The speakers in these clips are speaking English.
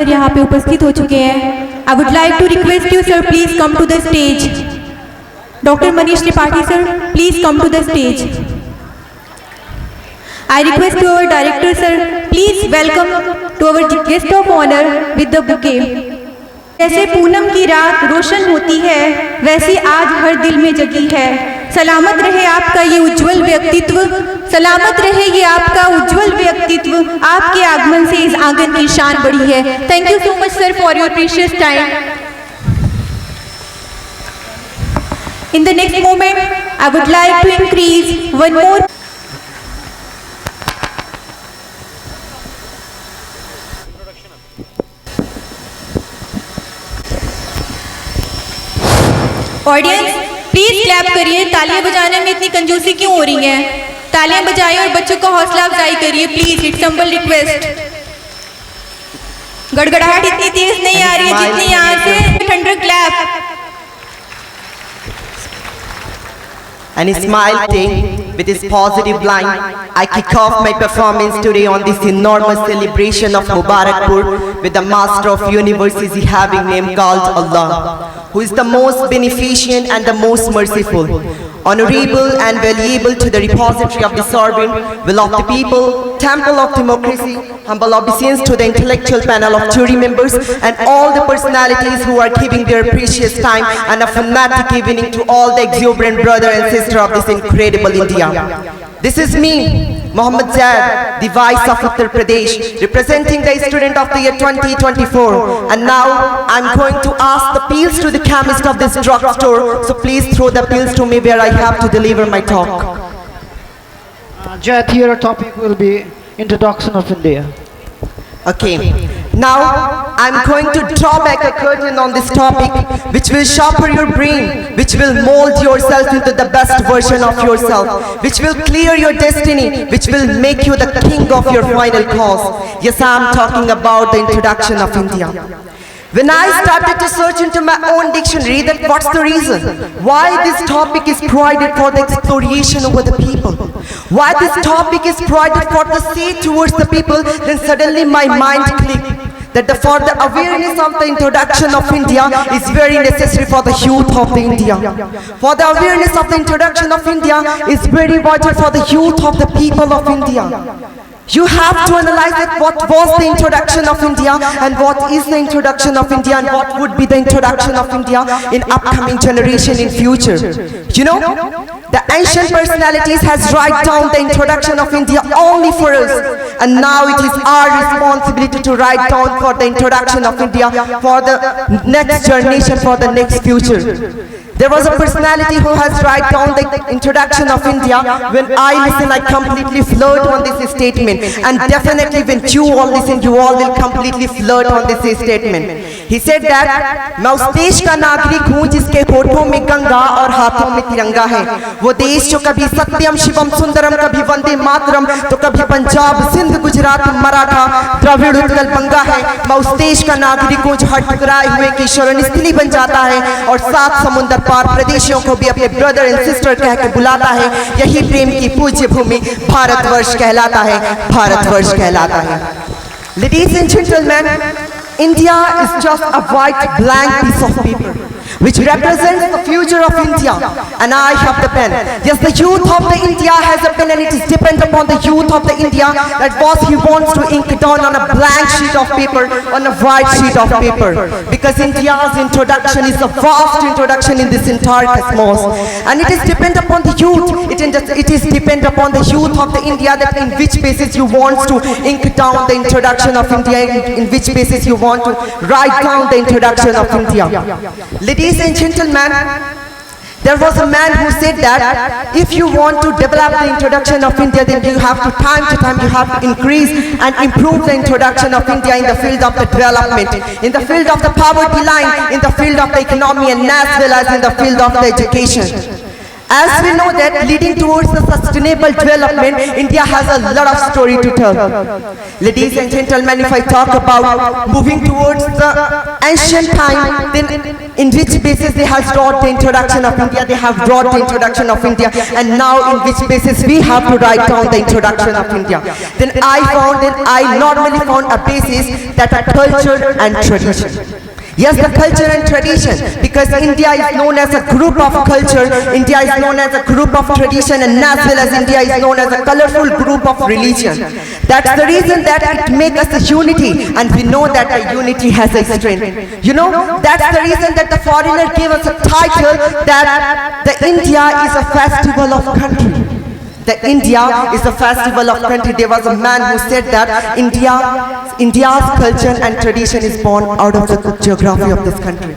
यहाँ पे उपस्थित हो चुके हैं। I would like to request you sir, please come to the stage. Doctor Manish Tripathi sir, please come to the stage. I request our director sir, please welcome to our guest of honour with the bouquet. जैसे पूनम की रात रोशन होती है, वैसे आज हर दिल में जगी है। सलामत रहे आपका ये उज्जवल व्यक्तित्व, सलामत रहे ये आपका उज्जवल व्यक्तित्व। आपके आगमन से इस आंगन की शान बढ़ी है। Thank you so much sir for your precious time. In the next moment I would like to increase one more audience. Please clap करिए। तालियां बजाने में इतनी कंजूसी क्यों हो रही है? तालियां बजाइए और बच्चों को हौसला अफजाई करिए प्लीज। It's humble request. गड़गड़ाहट इतनी तेज नहीं आ रही है जितनी यहाँ से। Thunder clap And he smiled with his positive line. I kick off my performance today on this enormous celebration of Mubarakpur with the Master of Universe is the having name called Allah, who is the most beneficent and the most merciful, honorable and valuable to the repository of the sovereign will of the people, temple of democracy, humble obeisance to the intellectual panel of jury members and all the personalities who are giving their precious time and a fanatic evening to all the exuberant brother and sister of this incredible India. This is me, Mohammad Zaid, the Vice of Uttar Pradesh, representing the student of the year 2024. And now I'm going to ask the pills to the chemist of this drugstore. So please throw the pills to me where I have to deliver my talk. Zaid, here our topic will be Introduction of India. Okay, now I'm going to draw back a curtain on this topic which will sharpen your brain, which will mold yourself into the best version of yourself, which will clear your destiny, which will make you the king of your final cause. Yes, I'm talking about the introduction of India. When I started to search into my own dictionary that what's the reason why this topic is provided for the exploration over the people, why this topic is provided for the say towards the people, then suddenly my mind clicked that for the awareness of the introduction of India is very necessary for the youth of the India. For the awareness of the introduction of India is very vital for the youth of the people of India. You have to analyze that what was the introduction of India and what is the introduction of India and what would be the introduction of India in upcoming generation in future. You know, the ancient personalities has write down the introduction of India only for us, and now it is our responsibility to write down for the introduction of India for the next generation, for the next future. There was a personality who has write down the introduction of India. When I listen, I completely flirt on this statement, and definitely when you all listen, you all will completely flirt on this statement. He said that मैं उस देश का नागरिक हूँ जिसके होठों में गंगा और हाथों में तिरंगा है। वो देश जो कभी सत्यम शिवम सुंदरम, कभी वंदे मातरम, तो कभी पंजाब सिंध गुजरात मराठा द्रविड़ उत्कल बंगा है। मैं उस देश का नागरिक हूँ जो हर टकराए हुए की शरण स्थली बन जाता है और सात समुद्र पार प्रदेशों को भी अपने ब्रदर एंड सिस्टर कह के बुलाता है। यही प्रेम की पूज्य भूमि भारतवर्ष कहलाता है, भारतवर्ष कहलाता है। Ladies and gentlemen, India is just a white blank piece of paper. which represents the future of India. And I have the pen. Yes, the youth of the India has a pen, and it is dependent upon the youth of the India that what he wants to ink it on a blank sheet of paper, on a white sheet of paper. Because India's introduction is a vast introduction in this entire cosmos. And it is dependent upon the youth. It is dependent upon the youth of the India that in which basis you want to ink down the introduction of India, in which basis you want to write down the introduction of India. Ladies and gentlemen, there was a man who said that if you want to develop the introduction of India, then you have to time you have to increase and improve the introduction of India in the field of the development, in the field of the poverty line, in the field of the economy, and as well as in the field of the education. As we know that leading towards the sustainable development, India has a lot of story to tell. Ladies and gentlemen, if I talk about moving towards the ancient time, then in which basis they have brought the introduction of India, they have brought the introduction of India, and now in which basis we have to write down the introduction of India. Then I normally found a basis that a culture and tradition. Yes, the culture and tradition, because India is known as a group of culture, India is known as a group of tradition, and as well as India is known as a colorful group of religion. That's the reason that it makes us a unity, and we know that the unity has a strength. You know, that's the reason that the foreigner gave us a title that the India is a festival of country. The India is a festival of country. There was a man who said that India's culture and tradition is born out of the geography of this country.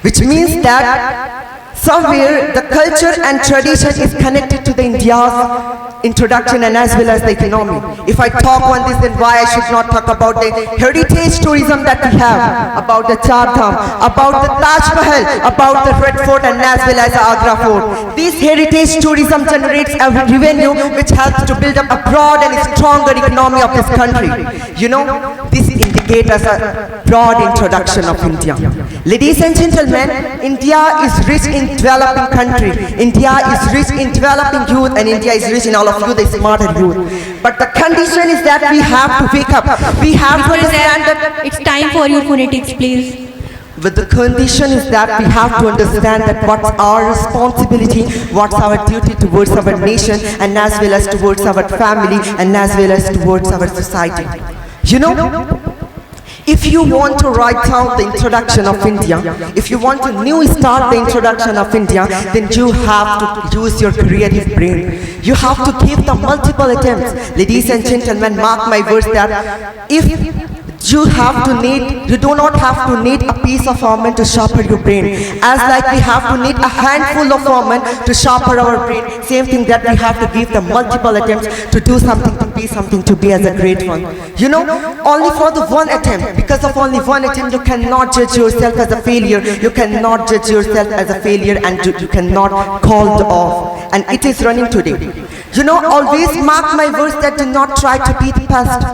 Which means that somewhere the culture and tradition is connected to the India's introduction and as well as the economy. If I talk on this, then why I should not talk about the heritage tourism that we have, about the Char Dham, about the Taj Mahal, about the Red Fort, and as well as the Agra Fort. This heritage tourism generates a revenue which helps to build up a broad and stronger economy of this country. You know, this indicates as a broad introduction of India. Ladies and gentlemen, India is rich in developing country. India is rich in developing youth, and India is rich in all of you, the smarter youth. But the condition is that we have to wake up. We have to understand that It's time for your phonetics, please. but the condition is that we have to understand that what's our responsibility, what's our duty towards our nation, and as well as towards our family, and as well as towards our society. You know, if you want to write down the introduction of India, if you want to start the introduction of India, then you have to use your creative brain. You have to give the multiple attempts. Ladies and gentlemen, mark my words that if you do not have to need a piece of almond to sharpen your brain. As like we have to need a handful of almond to sharpen our brain, same thing that we have to give the multiple attempts to do something, to be as a great one. You know, only for the one attempt, because of only one attempt, you cannot judge yourself as a failure. You cannot judge yourself as a failure, and you cannot call it off. And it is running today. You know, always mark my words that do not try to be the best.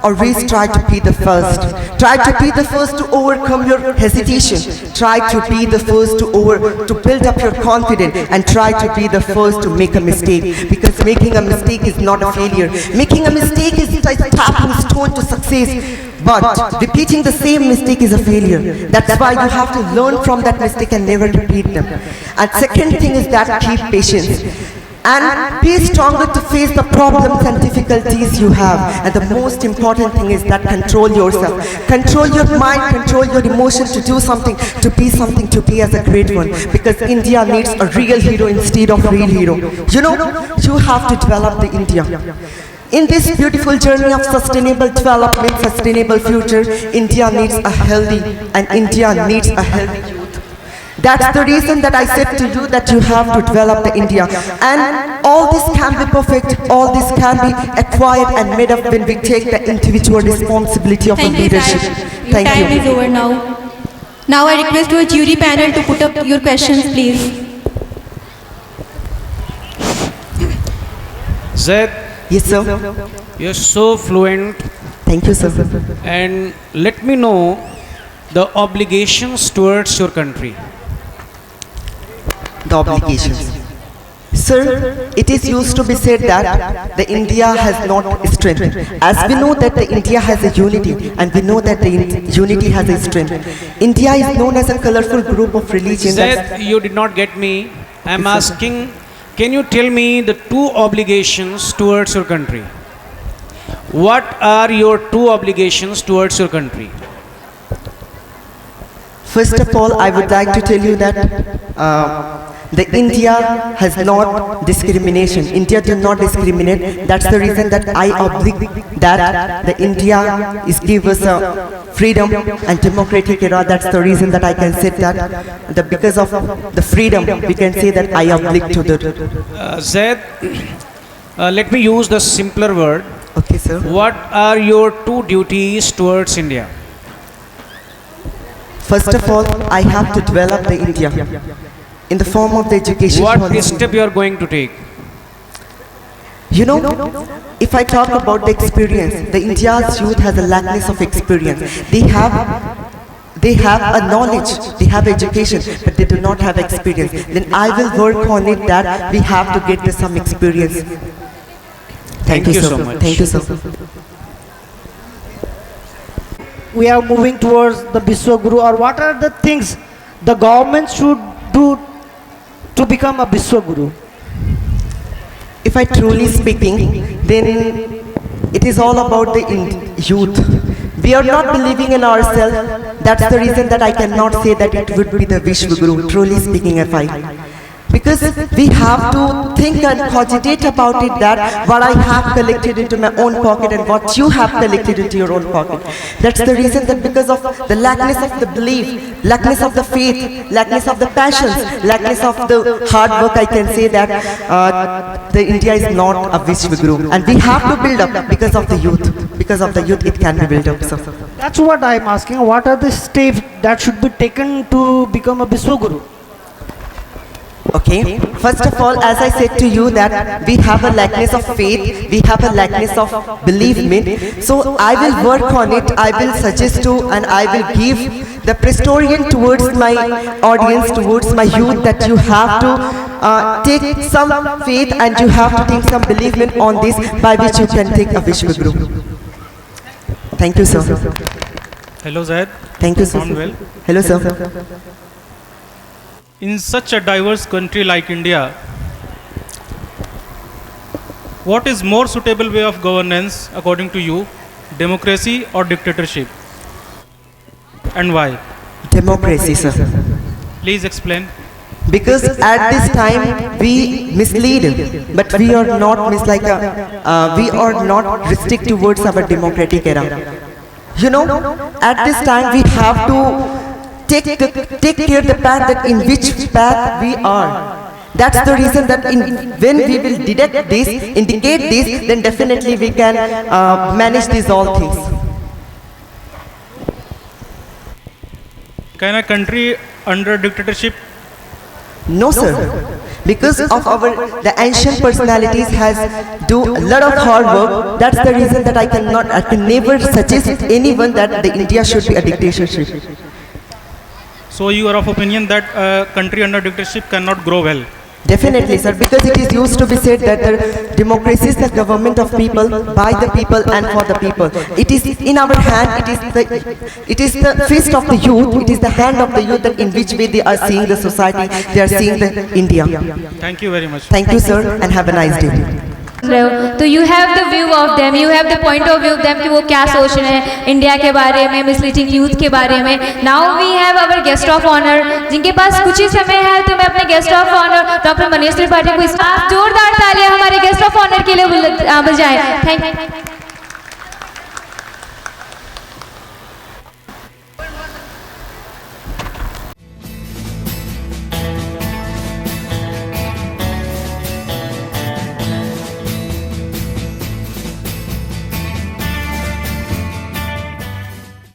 Always try to be the first. Try to be the first to overcome your hesitation. Try to be the first to build up your confidence, and try to be the first to make a mistake. Because making a mistake is not a failure. Making a mistake is a stepping stone to success. But repeating the same mistake is a failure. That's why you have to learn from that mistake and never repeat them. And second thing is that keep patience. And be stronger to face the problems and difficulties you have. And the most important thing is that control yourself. Control your mind, control your emotion to do something, to be as a great one. Because India needs a real hero instead of real hero. You know, you have to develop the India. In this beautiful journey of sustainable development, sustainable future, India needs a healthy youth. That's the reason that I said to you that you have to develop the India. And all this can be perfect, all this can be acquired and made up when we take the individual responsibility of Thank you, leadership. sir. Your Thank time you. is over now. Now I request your jury panel to put up your questions, please. Zaid, Yes, sir. you're so fluent, Thank you, sir. and let me know the obligations towards your country. The obligations. Sir, it is used to be said that the India has not strength. As we know that the India has a unity, and we know that the unity has a strength. India is known as a colorful group of religions. Zaid, you did not get me. I am asking, can you tell me the two obligations towards your country? What are your two obligations towards your country? First of all, I would like to tell you that the India has not discrimination. India does not discriminate. That's the reason that I oblige that the India is give us a freedom and democratic era. That's the reason that I can say that because of the freedom, we can say that I oblige to the. Zaid, let me use the simpler word. Okay, sir. What are your two duties towards India? First of all, I have to develop the India in the form of the education What policy. step you are going to take? You know, if I talk about the experience, the India's youth has a lackness of experience. They have a knowledge, they have education, but they do not have experience. Then I will work on it that we have to get some experience. Thank you sir. so much. Thank you, sir. We are moving towards the Biswa Guru, or what are the things the government should do to become a Biswa Guru? If I truly speaking, then it is all about the youth. We are not believing in ourselves. That's the reason that I cannot say that it would be the Vishwa Guru, truly speaking if I. Because we have to think and cogitate about it that what I have collected into my own pocket and what you have collected into your own pocket. That's the reason that because of the lackness of the belief, lackness of the faith, lackness of the passions, lackness of the hard work, I can say that the India is not a Vishwa Guru. And we have to build up because of the youth. Because of the youth, it can be built up. So. That's what I'm asking. What are the steps that should be taken to become a Biswa Guru? Okay, first of all, as I said to you that we have a lackness of faith, we have a lackness of belief in. So I will work on it, I will suggest to and I will give the Prestorian towards my audience, towards my youth that you have to take some faith and you have to take some belief in on this by which you can take a Vishwa Guru. Thank you, sir. Hello, Zaid. Thank you, sir. Sound well? Hello, sir. In such a diverse country like India, what is more suitable way of governance according to you, democracy or dictatorship? And why? Democracy, sir. Please explain. Because at this time we mislead, but we are not we are not restrict towards our democratic era. You know, at this time we have to take care the path that in which path we are. That's the reason that when we will detect this, indicate this, then definitely we can manage these all things. Can a country under dictatorship? No, sir. Because of the ancient personalities has do a lot of hard work. That's the reason that I can never suggest anyone that the India should be a dictatorship. So you are of opinion that a country under dictatorship cannot grow well? Definitely, sir, because it is used to be said that the democracy is the government of people, by the people and for the people. It is in our hand, it is the fist of the youth, it is the hand of the youth that in which way they are seeing the society, they are seeing the India. Thank you very much. Thank you, sir, and have a nice day. तो you have the view of them, you have the point of view of them कि वो क्या सोच रहे हैं India के बारे में, मिसलीडिंग यूथ के बारे में. Now we have our guest of honour, जिनके पास कुछ ही समय है, तो मैं अपने guest of honour doctor Manish Tripathi को जोरदार तालियां हमारे गेस्ट ऑफ ऑनर के लिए बजाएं. Thank you.